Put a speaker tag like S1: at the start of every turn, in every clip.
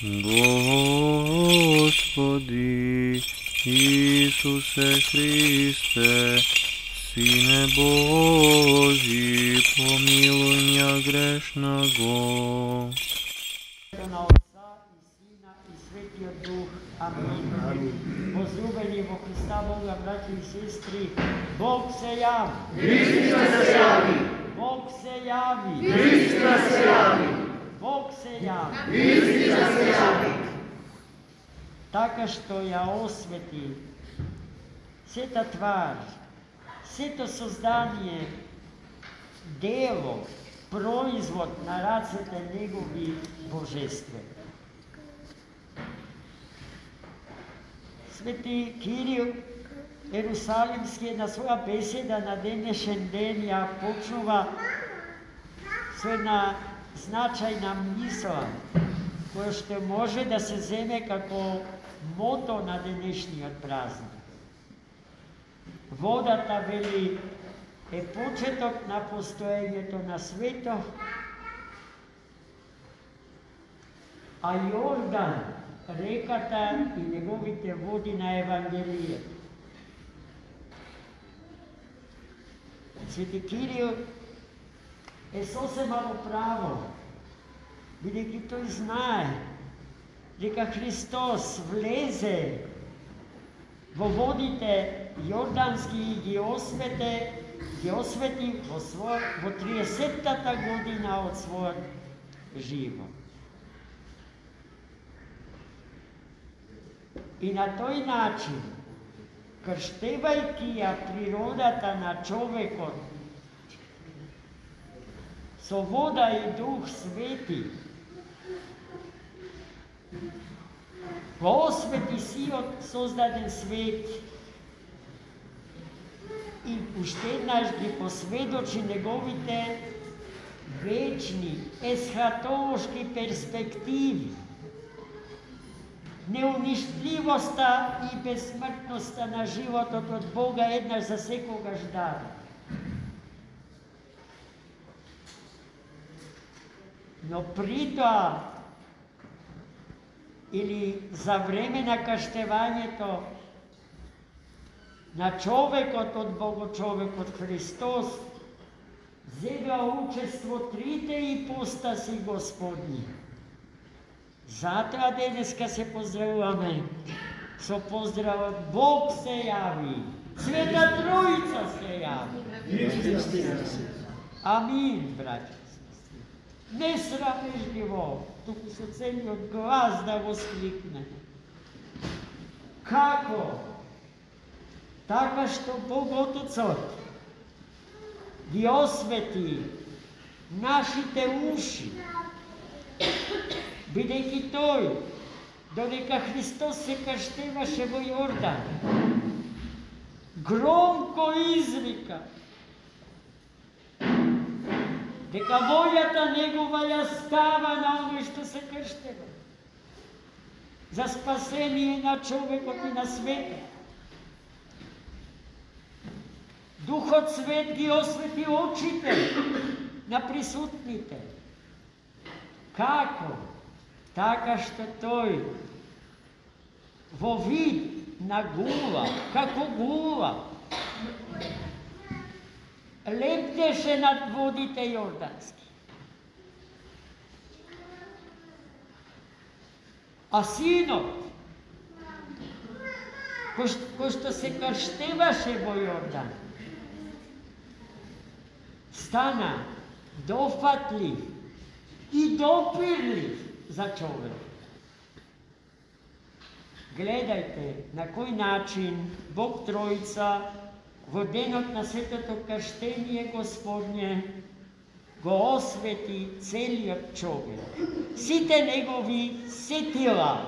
S1: Господи Исусе Христе, Сине Божий, помилуй меня грешного.
S2: На Отца и Сина и Светия Дух. Аминь. Возлюбени во Христа Бога, братья и сестры, Бог се яви.
S3: Истина се яви.
S2: Бог се яви.
S3: Истина се яви.
S2: Бог се яви.
S3: Истина се яви.
S2: Така што ја освети сета твар, сето создание, дело, производ на рацете негови божествени. Свети Кирил Ерусалимски на своја беседа на денешен ден ја почнува со една значајна мисла, која што може да се земе како мото на денешниот празник. Водата, вели, е почеток на постоењето на светот, а Јордан, реката и неговите води на Евангелието. Свети Кирил е сосема во право, бидејќи тој знае дека Христос влезе во водите Јордански и ги освети во 30-та година од својот живот. И на тој начин, крштевајќи ја природата на човекот со вода и Дух Свети, го освети сиот создаден свет и уште еднаш ги посведочи неговите вечни, есхатолошки перспективи, неуништливоста и безсмртноста на животот од Бога еднаш за секогаш даде. Но при тоа, или за време на каштевањето на човекот од Богочовекот Христос, зега учество трите ипостаси Господни. Затоа денеска се поздравуваме со поздравот Бог се јави, Света Троица се јави. Амин, браќа. Не срамежливо, туку со целиот глас да воскликне. Како? Така што Бог Отецот ги освети нашите уши, бидејќи тој, додека Христос се крштеваше во Јордан, громко извика дека волјата негова ја става на оној што се крштева за спасение на човекот и на светот. Духот Свет ги освети очите на присутните. Како? Така што тој во вид на гула, како гула, лепнеше над водите Јордански. А синот, кој што се крштеваше во Јордан, стана дофатлив и допирлив за човек. Гледајте на кој начин Бог Троица во денот на светото крштение Господне го освети целиот човек, сите негови сетила.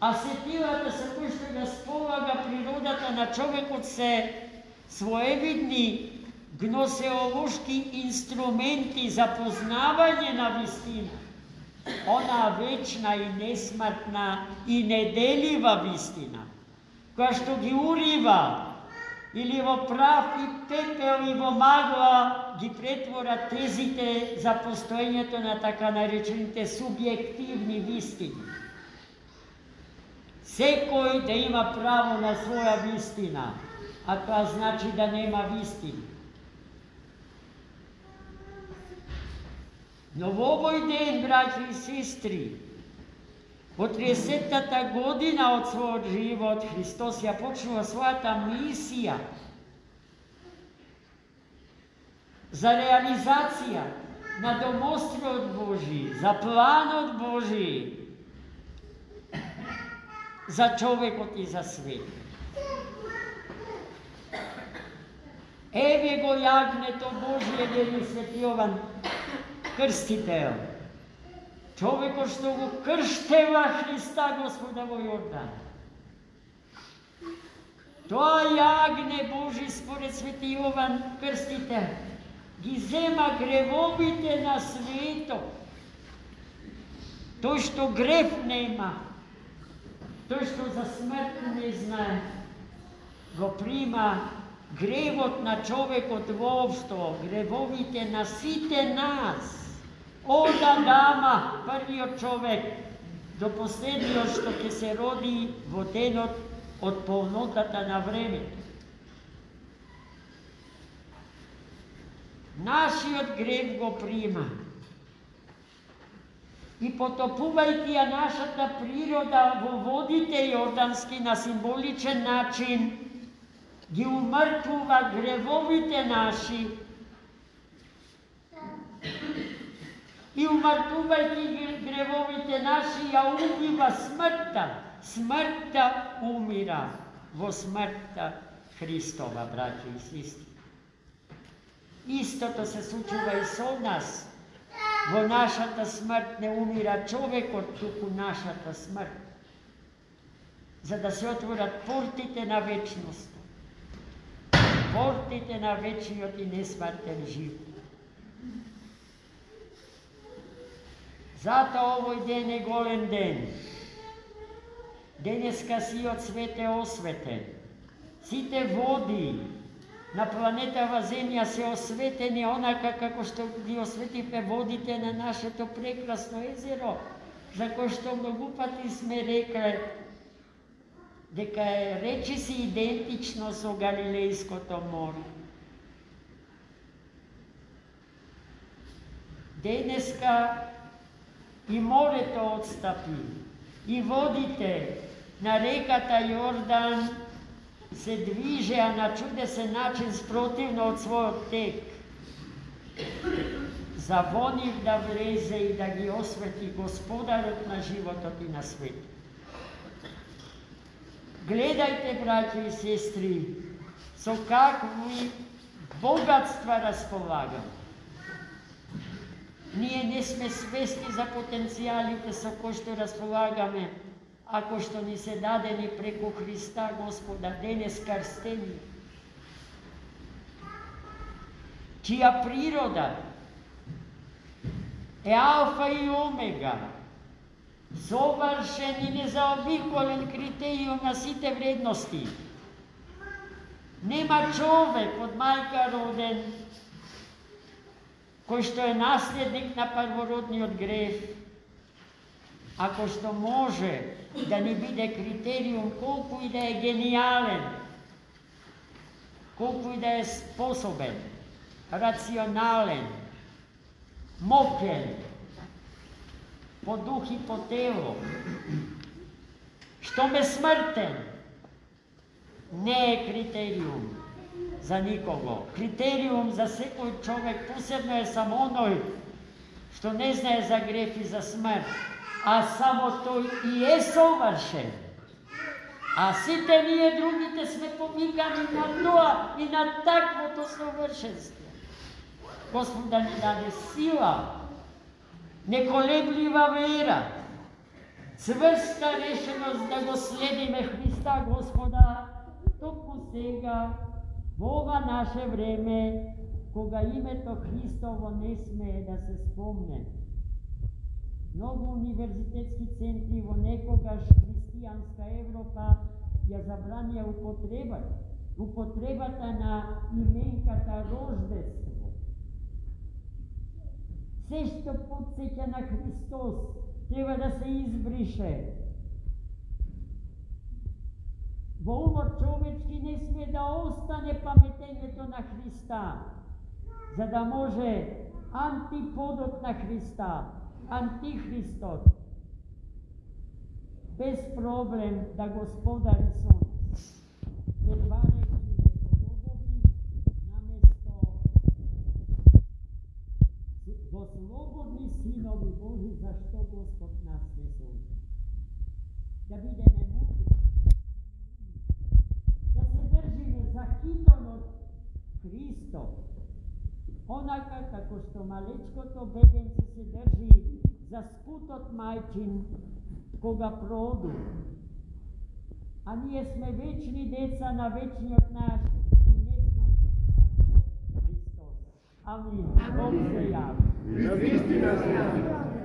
S2: А сетилата со кои што го сполага природата на човекот се своевидни гносеолошки инструменти за познавање на вистина, она вечна и несмртна и неделива вистина, која што ги урива или во прав и пепел и во магла ги претворат тезите за постоењето на така наречените субјективни вистини. Секој да има право на своја вистина, а тоа значи да нема вистини. Но во овој ден, браќи и сестри, во 30-та година од својот живот, Христос ја почнува својата мисија за реализација на домоствот Божи, за планот Божи, за човекот и за свет. Еве го јагнето Божие, вели Свети Јован Крстител, човекот што го крштева Христа Господа во Јордан. Тоа јагне Божи, според Свети Јован Крстител, ги зема гревовите на светот. Тој што грев нема, тој што за смрт не знае, го прима гревот на човекот воопшто, гревовите на сите нас. Од Адама, првиот човек, до последниот што ќе се роди во денот од полнотата на времето. Нашиот грев го прима. И потопувајќи ја нашата природа во водите јордански на символичен начин, ги умртвува гревовите наши и умртвувајќи гревовите наши ја убива смртта. Смртта умира во смртта Христова, браќи и сестри. Истото се случува и со нас. Во нашата смрт не умира човекот, туку нашата смрт. За да се отворат портите на вечност. Портите на вечниот и несмртен живот. Затоа овој ден е голем ден. Денеска сиот свет е осветен. Сите води на планетава Земја се осветени онака како што ги осветивме водите на нашето прекрасно езеро, за кој што многу пати сме рекле дека е речиси идентично со Галилејското море. Денеска и морето отстапи, и водите на реката Јордан се движеа на чудесен начин спротивно од својот тек. За во нив да влезе и да ги освети Господарот на животот и на светот. Гледајте, браќи и сестри, со какви богатства располагаме. Ние не сме свесни за потенцијалите со кои што располагаме, ако што ни се дадени преку Христа Господа, денес крстени, чија природа е алфа и омега, совршен и незаобиколен критериум на сите вредности. Нема човек од мајка роден, кој што е наследник на првородниот грев, ако што може да ни биде критериум колку и да е гениален, колку и да е способен, рационален, мокен, по дух и по тело, што ме смртен, не е критериум за никого. Критериум за секој човек посебно е само оној што не знае за греф и за смрт, а само тој и е совршен. А сите ние другите сме повикани на тоа и на таквото совршенство. Господ да ни даде сила, неколеблива вера, цврста решеност да го следиме Христа Господа, токму сега, во ова наше време, кога името Христово не смее да се спомне. Многу универзитетски центри во некогаш христијанска Европа ја забранија употребата употребата на именката рождество. Се што потсеќа на Христос треба да се избрише. Во умот човечки не сме да остане паметењето на Христа, за да може антиподот на Христа, антихристот, без проблем да господари со нас, претварајќи во робови наместо во слободни синови Божи, зашто Господ нас не создал. Да бидеме мудри, да се држиме за хитон од Христов, онака како што малечкото бебенце се држи за скутот мајчин кога проду. А ние сме вечни деца на вечниот наш и не сме Христос. Амин. Бог се јави.
S3: Вистина се јави.